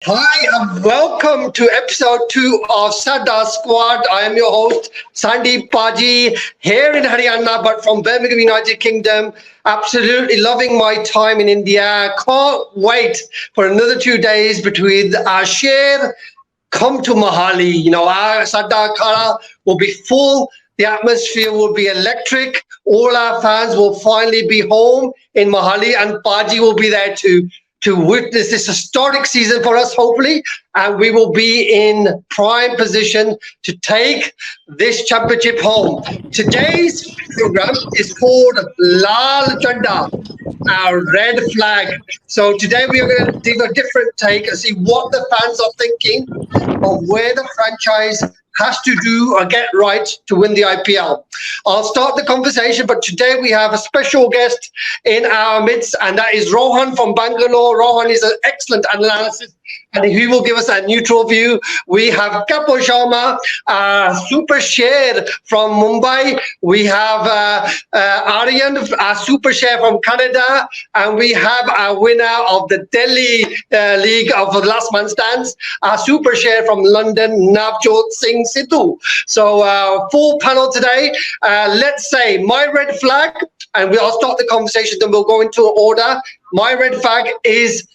Hi, and welcome to episode 2 of Sadda Squad. I am your host, Sandeep Paji, here in Haryana, but from Birmingham, United Kingdom. Absolutely loving my time in India. Can't wait for another 2 days between our share come to Mahali. Our Sadda Kara will be full. The atmosphere will be electric. All our fans will finally be home in Mahali, and Paji will be there to witness this historic season for us, hopefully, and we will be in prime position to take this championship home. Today's program is called Lal Chanda, our red flag. So today we are going to take a different take and see what the fans are thinking of where the franchise has to do or get right to win the IPL. I'll start the conversation, but today we have a special guest in our midst, and that is Rohan from Bangalore. Rohan is an excellent analyst, and he will give us a neutral view. We have Kapil Sharma, super share from Mumbai. We have Aryan, a super share from Canada, and we have our winner of the Delhi League of the Last Man Stands, a super share from London, Navjot Singh Sidhu. So full panel today. Let's say my red flag, and I'll start the conversation, then we'll go into order. My red flag is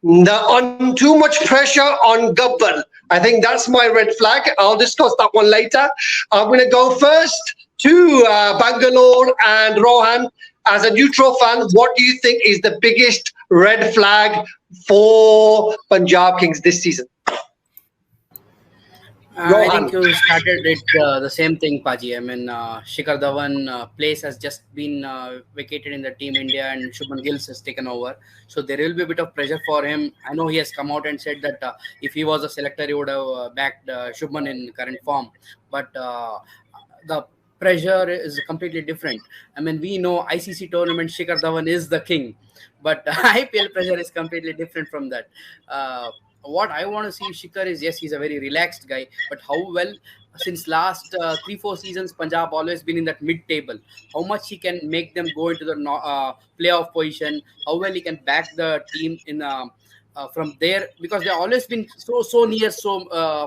on too much pressure on Gabbar. I think that's my red flag. I'll discuss that one later. I'm going to go first to Bangalore and Rohan. As a neutral fan, what do you think is the biggest red flag for Punjab Kings this season? I think you started it the same thing, Paji. I mean, Shikhar Dhawan place has just been vacated in the Team India, and Shubman Gill has taken over. So there will be a bit of pressure for him. I know he has come out and said that if he was a selector, he would have backed Shubman in current form. But the pressure is completely different. I mean, we know ICC tournament, Shikhar Dhawan is the king. But IPL pressure is completely different from that. What I want to see Shikhar is, yes, he's a very relaxed guy, but how well since last 3-4 seasons Punjab always been in that mid-table. How much he can make them go into the playoff position, how well he can back the team in from there, because they've always been so near, so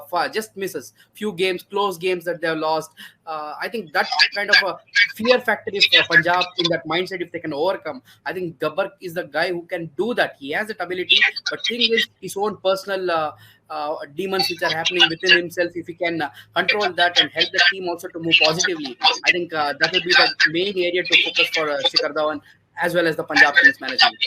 far, just misses few games, close games that they've lost. I think that kind of a fear factor, if Punjab in that mindset, if they can overcome, I think Gabbar is the guy who can do that. He has that ability, but thing is his own personal demons which are happening within himself. If he can control that and help the team also to move positively, I think that will be the main area to focus for Shikhar Dhawan as well as the Punjab Kings management.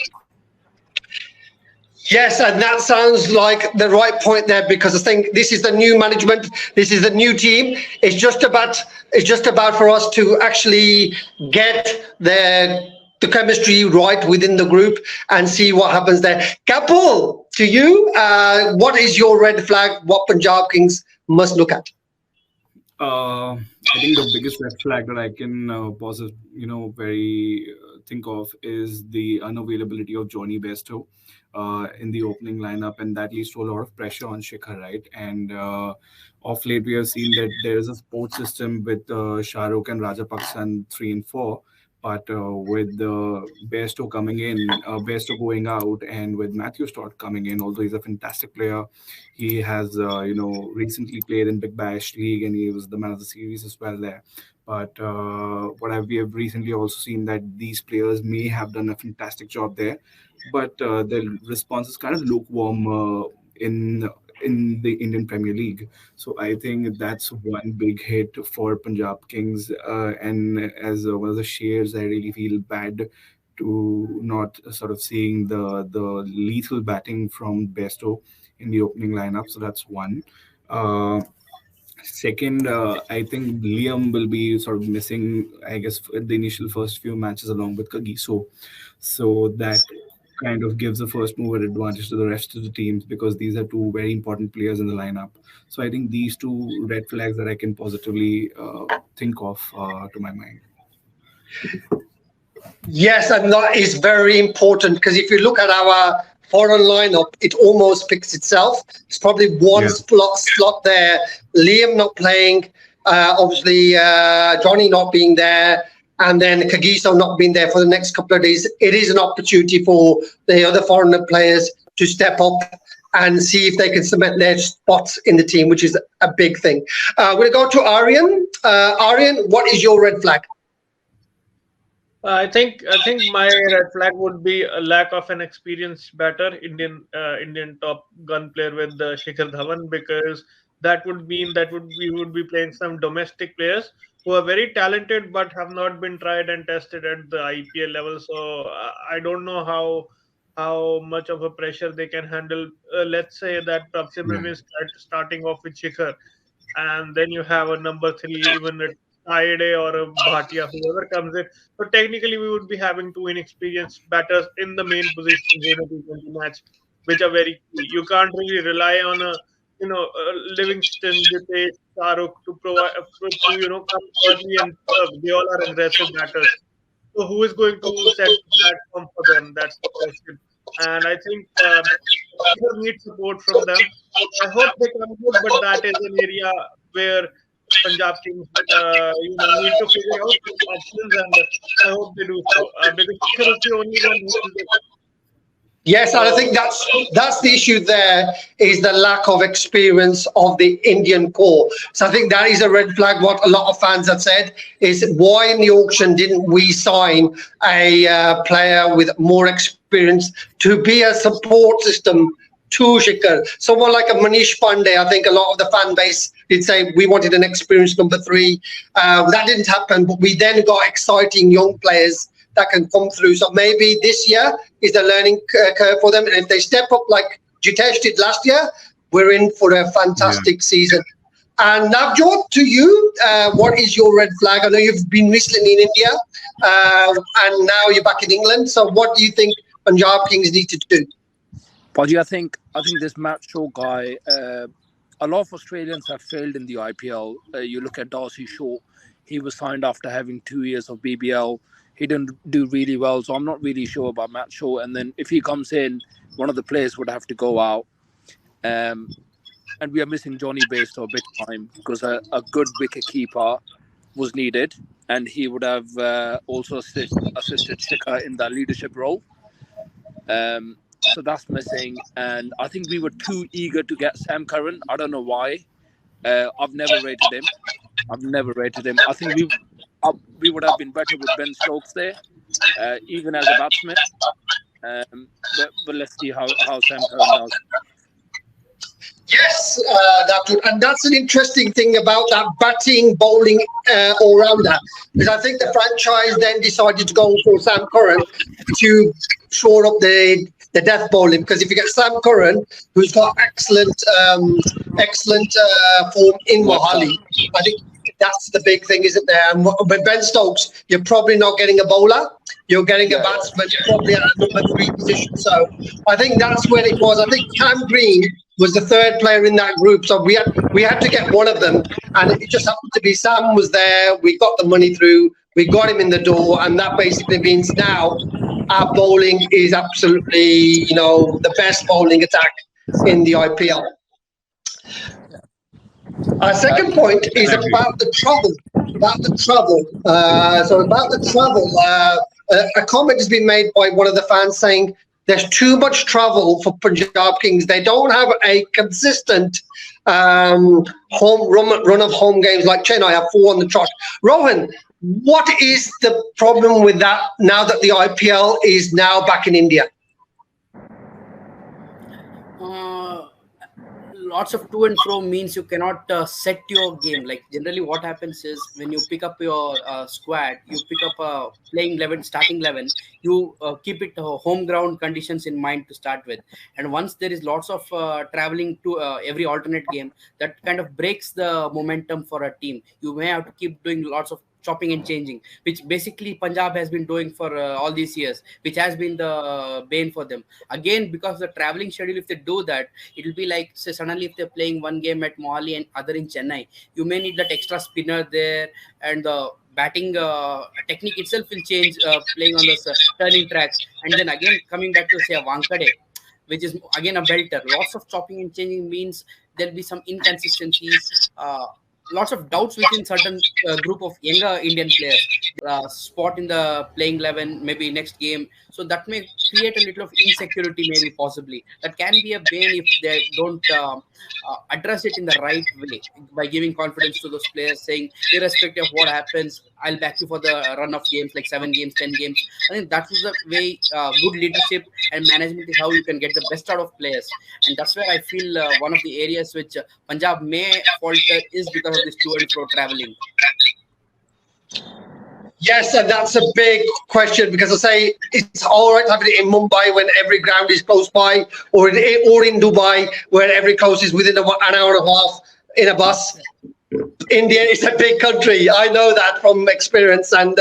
Yes, and that sounds like the right point there, because I think this is the new management, this is the new team. It's just about for us to actually get the chemistry right within the group and see what happens there. Kapil, to you, what is your red flag? What Punjab Kings must look at? I think the biggest red flag that I can think of is the unavailability of Johnny Bairstow in the opening lineup, and that leads to a lot of pressure on Shikhar, right? And of late, we have seen that there is a sports system with Shah Rukh and Rajapaksa 3 and 4. But with Bairstow coming in, Bairstow going out, and with Matthew Stott coming in, although he's a fantastic player, he has recently played in Big Bash League, and he was the man of the series as well there. But we have recently also seen that these players may have done a fantastic job there, but the response is kind of lukewarm in the Indian Premier League. So I think that's one big hit for Punjab Kings. And as one of the shares, I really feel bad to not sort of seeing the lethal batting from Bairstow in the opening lineup. So that's one. Second, I think Liam will be sort of missing, I guess, the initial first few matches along with Kagiso. So that kind of gives a first mover advantage to the rest of the teams, because these are two very important players in the lineup. So I think these two red flags that I can positively think of to my mind. Yes, and that is very important, because if you look at our foreign lineup, it almost picks itself. It's probably one slot there. Liam not playing, obviously Johnny not being there, and then Kagiso not being there for the next couple of days. It is an opportunity for the other foreign players to step up and see if they can cement their spots in the team, which is a big thing. We're going to go to Aryan. Aryan, what is your red flag? I think my red flag would be a lack of an experienced batter, Indian top gun player with Shikhar Dhawan, because that would mean that we would be playing some domestic players who are very talented but have not been tried and tested at the IPL level. So I don't know how much of a pressure they can handle. Let's say that Prav Simran is starting off with Shikhar, and then you have a number three, even a Saide or a Bhatia, whoever comes in. So technically, we would be having two inexperienced batters in the main positions in a T20 match, which are very key. You can't really rely on Livingston, Dipesh, Shahrukh to provide to come early and serve. They all are aggressive batters. So who is going to set the platform for them? That's the question. And I think people need support from them. I hope they come good, but that is an area where Punjab Kings, need to figure out options, and I hope they do so. Because Shikhar is the only one who is. Yes, and I think that's the issue. There is the lack of experience of the Indian core. So I think that is a red flag. What a lot of fans have said is, why in the auction didn't we sign a player with more experience to be a support system to Shikhar? Someone like a Manish Pandey, I think a lot of the fan base did say we wanted an experienced number three. That didn't happen, but we then got exciting young players that can come through. So maybe this year is the learning curve for them. And if they step up like Jitesh did last year, we're in for a fantastic season. And Navjot, to you, what is your red flag? I know you've been recently in India and now you're back in England. So what do you think Punjab Kings need to do? Paji, I think this Matt Shaw guy, a lot of Australians have failed in the IPL. You look at Darcy Shaw, he was signed after having 2 years of BBL. He didn't do really well, so I'm not really sure about Matt Shaw. And then if he comes in, one of the players would have to go out. And we are missing Johnny Bairstow big time, because a good wicket keeper was needed, and he would have also assisted Shikhar in that leadership role. So that's missing. And I think we were too eager to get Sam Curran. I don't know why. I've never rated him. I think we would have been better with Ben Stokes there, even as a batsman. But let's see how Sam Curran does. Yes, that's an interesting thing about that batting, bowling all-rounder. Because I think the franchise then decided to go for Sam Curran to shore up the death bowling. Because if you get Sam Curran, who's got excellent form in Mohali, I think that's the big thing, isn't there? And with Ben Stokes, you're probably not getting a bowler. You're getting a batsman, probably at a number three position. So I think that's where it was. I think Cam Green was the third player in that group. So we had to get one of them. And it just happened to be Sam was there. We got the money through. We got him in the door. And that basically means now our bowling is absolutely, the best bowling attack in the IPL. Our second point is about the travel. A comment has been made by one of the fans saying there's too much travel for Punjab Kings. They don't have a consistent home run of home games like Chennai have 4 on the trot. Rohan, what is the problem with that now that the IPL is now back in India? Lots of to and fro means you cannot set your game. Like generally what happens is when you pick up your squad, you pick up a playing 11, starting 11, you keep it home ground conditions in mind to start with. And once there is lots of traveling to every alternate game, that kind of breaks the momentum for a team. You may have to keep doing lots of chopping and changing, which basically Punjab has been doing for all these years, which has been the bane for them. Again, because of the traveling schedule, if they do that, it will be like, say, suddenly if they're playing one game at Mohali and other in Chennai, you may need that extra spinner there, and the batting technique itself will change playing on those turning tracks. And then again, coming back to, say, a Wankade, which is again a belter. Lots of chopping and changing means there'll be some inconsistencies, lots of doubts within certain group of younger Indian players. spot in the playing 11 maybe next game. So that may create a little of insecurity, maybe possibly. That can be a bane if they don't address it in the right way by giving confidence to those players, saying, irrespective of what happens, I'll back you for the run of games, like 7 games, 10 games. I think that was the way good leadership and management is how you can get the best out of players. And that's where I feel one of the areas which Punjab may falter is because of this to and fro traveling. Yes, and that's a big question, because I say it's all right having it in Mumbai when every ground is close by, or in Dubai where every coast is within an hour and a half in a bus. India is a big country. I know that from experience, and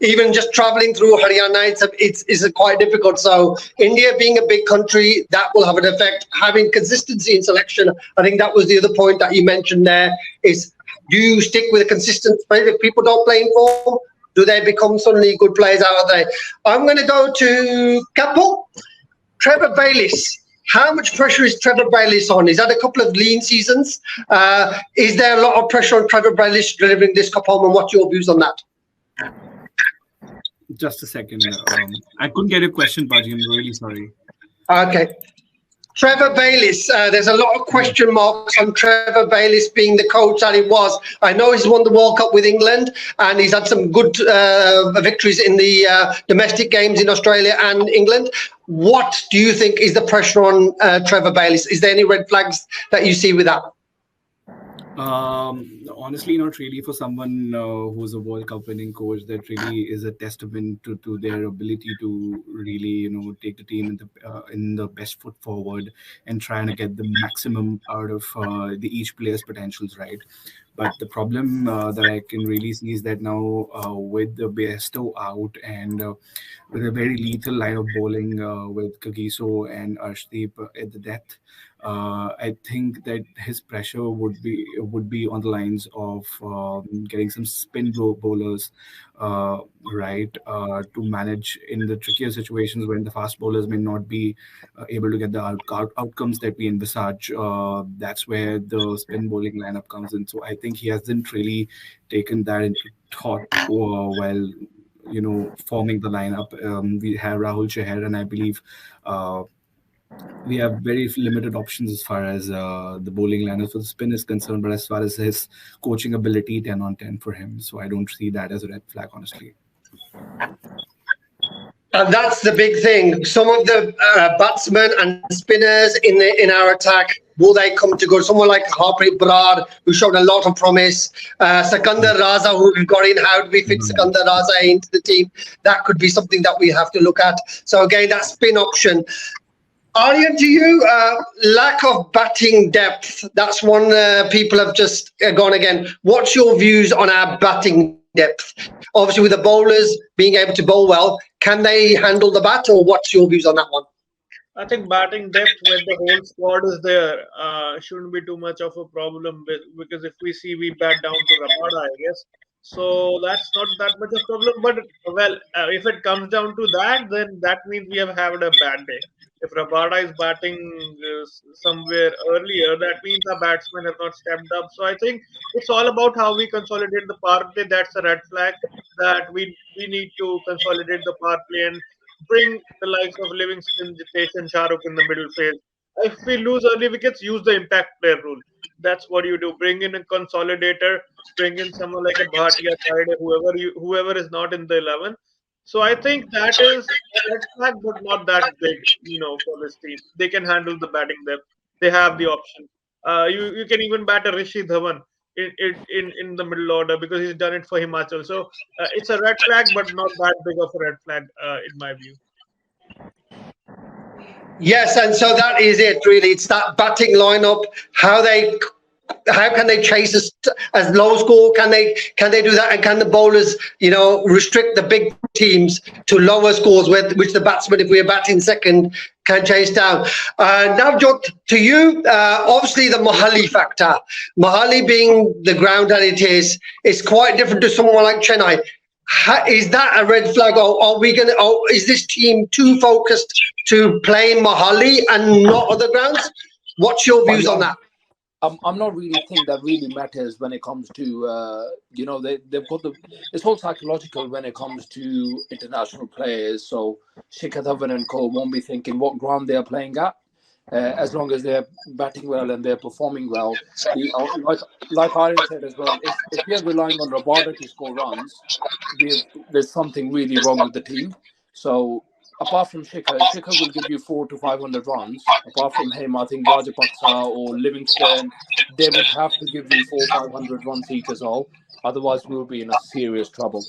even just traveling through Haryana, it's quite difficult. So India being a big country, that will have an effect. Having consistency in selection, I think that was the other point that you mentioned there, is do you stick with a consistent play? If people don't play in form, do they become suddenly good players out of there? I'm going to go to Kapil. Trevor Bayliss. How much pressure is Trevor Bayliss on? Is that a couple of lean seasons? Is there a lot of pressure on Trevor Bayliss delivering this cup home, and what's your views on that? Just a second. I couldn't get a question, Paji. I'm really sorry. Okay. Trevor Bayliss, there's a lot of question marks on Trevor Bayliss being the coach that he was. I know he's won the World Cup with England, and he's had some good victories in the domestic games in Australia and England. What do you think is the pressure on Trevor Bayliss? Is there any red flags that you see with that? Honestly, not really. For someone who's a World Cup winning coach, that really is a testament to their ability to really, take the team in the best foot forward and trying to get the maximum out of each player's potentials, right? But the problem that I can really see is that now with the Bairstow out and with a very lethal line of bowling with Kagiso and Arshdeep at the depth, I think that his pressure would be on the lines of getting some spin bowlers, right, to manage in the trickier situations when the fast bowlers may not be able to get the outcomes that we envisage. That's where the spin bowling lineup comes in. So I think he hasn't really taken that into thought while forming the lineup. We have Rahul Chahar, and I believe we have very limited options as far as the bowling lineup for the spin is concerned, but as far as his coaching ability, 10 on 10 for him. So I don't see that as a red flag, honestly. And that's the big thing. Some of the batsmen and spinners in our attack, will they come to good? Someone like Harpreet Brar, who showed a lot of promise. Sikandar Raza, who we've got in. How do we fit Sikandar Raza into the team? That could be something that we have to look at. So again, that spin option. Aryan, to you, lack of batting depth. That's one people have just gone again. What's your views on our batting depth? Obviously, with the bowlers being able to bowl well, can they handle the bat, or what's your views on that one? I think batting depth when the whole squad is there shouldn't be too much of a problem, because if we see we bat down to Rabada, I guess. So that's not that much of a problem. But, well, if it comes down to that, then that means we have had a bad day. If Rabada is batting somewhere earlier, that means our batsmen have not stepped up. So I think it's all about how we consolidate the power play. That's a red flag, that we need to consolidate the power play and bring the likes of Livingston, Jitesh and Shahrukh in the middle phase. If we lose early wickets, use the impact player rule. That's what you do. Bring in a consolidator, bring in someone like a Bhatia side, whoever is not in the 11. So I think that is a red flag, but not that big, for this team. They can handle the batting depth. They have the option. You can even bat a Rishi Dhawan in the middle order, because he's done it for Himachal. So it's a red flag, but not that big of a red flag in my view. Yes, and so that is it, really. It's that batting lineup, how can they chase as low score? Can they do that? And can the bowlers, restrict the big teams to lower scores, which the batsmen, if we are batting second, can chase down? Now, Jot, to you, obviously the Mohali factor. Mohali being the ground that it is quite different to someone like Chennai. Is that a red flag, or is this team too focused to play Mohali and not other grounds? What's your views on that? I'm not really think that really matters when it comes to they've got it's all psychological when it comes to international players. So Shikhar Dhawan and co won't be thinking what ground they are playing at. As long as they're batting well and they're performing well, like Aryan said as well, if we are relying on Rabada to score runs, there's something really wrong with the team. So apart from Shikhar will give you 400 to 500 runs. Apart from him, I think Rajapaksa or Livingston, they would have to give you 400 500 runs each as well. Otherwise, we'll be in a serious trouble.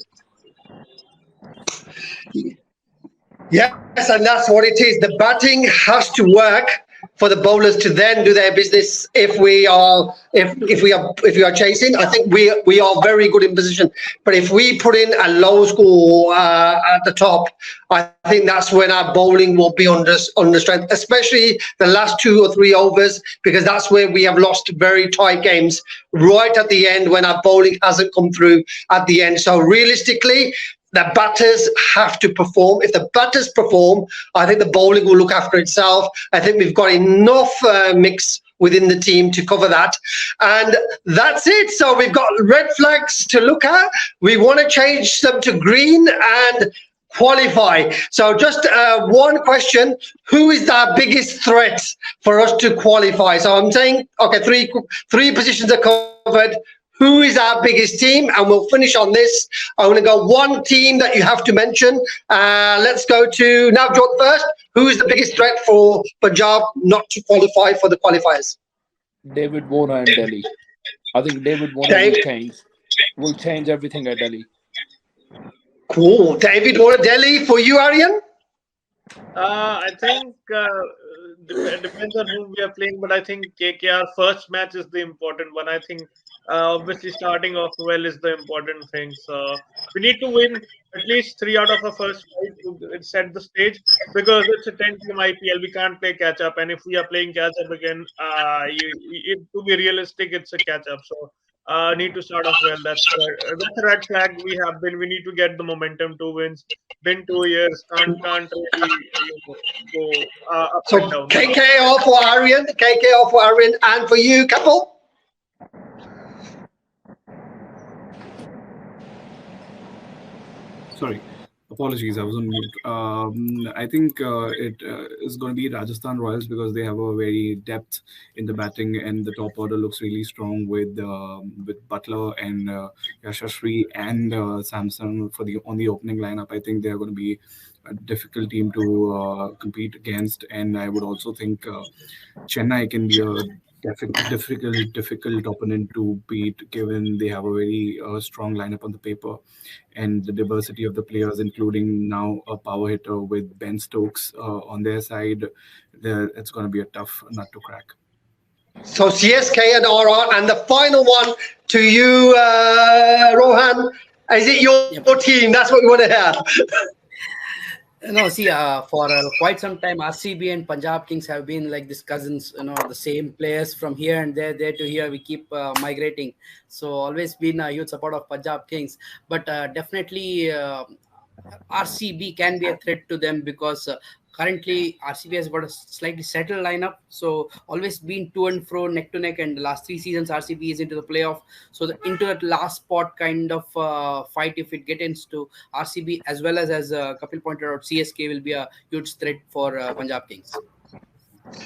Yes, and that's what it is. The batting has to work for the bowlers to then do their business. If we are chasing, I think we are very good in position. But if we put in a low score at the top, I think that's when our bowling will be under strength, especially the last 2 or 3 overs, because that's where we have lost very tight games right at the end when our bowling hasn't come through at the end. So realistically, the batters have to perform. If the batters perform, I think the bowling will look after itself. I think we've got enough mix within the team to cover that. And that's it. So we've got red flags to look at. We want to change them to green and qualify. So just one question. Who is the biggest threat for us to qualify? So I'm saying, okay, three positions are covered. Who is our biggest team? And we'll finish on this. I'm going to go one team that you have to mention. Let's go to Navjot first. Who is the biggest threat for Punjab not to qualify for the qualifiers? David Warner and Delhi. I think David Warner will change everything at Delhi. Cool. David Warner, Delhi. For you, Aryan? I think depends on whom we are playing, but I think KKR first match is the important one. I think obviously starting off well is the important thing. So we need to win at least 3 out of our first 5 to set the stage, because it's a 10-team IPL. We can't play catch up, and if we are playing catch up again, to be realistic, it's a catch up. So need to start off well. That's a red flag. We need to get the momentum, 2 wins. Been 2 years. Can't really go up and down. KKR for Aryan, and for you, Kapil? Sorry, apologies, I was on mute. I think it is going to be Rajasthan Royals, because they have a very depth in the batting, and the top order looks really strong with Butler and Yashasvi and Samson on the opening lineup. I think they're going to be a difficult team to compete against, and I would also think Chennai can be a difficult opponent to beat, given they have a very strong lineup on the paper, and the diversity of the players, including now a power hitter with Ben Stokes on their side. It's going to be a tough nut to crack. So CSK and RR, and the final one to you, Rohan. Is it your team? That's what we want to hear. No, see, for quite some time, RCB and Punjab Kings have been like these cousins, the same players from here and there to here. We keep migrating. So always been a huge support of Punjab Kings. But definitely RCB can be a threat to them, because currently RCB has got a slightly settled lineup. So always been to and fro, neck to neck. And the last 3 seasons, RCB is into the playoff. So into that last spot kind of fight, if it gets into RCB, as well as Kapil pointed out, CSK will be a huge threat for Punjab Kings.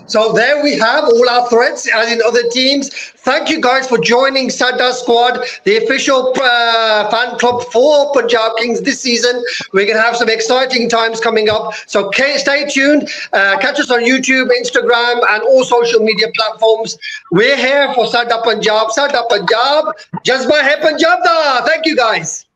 So there we have all our threats, as in other teams. Thank you guys for joining Sadda Squad, the official fan club for Punjab Kings this season. We're going to have some exciting times coming up. So stay tuned. Catch us on YouTube, Instagram, and all social media platforms. We're here for Sadda Punjab. Sadda Punjab. Jazba hai Punjab da. Thank you guys.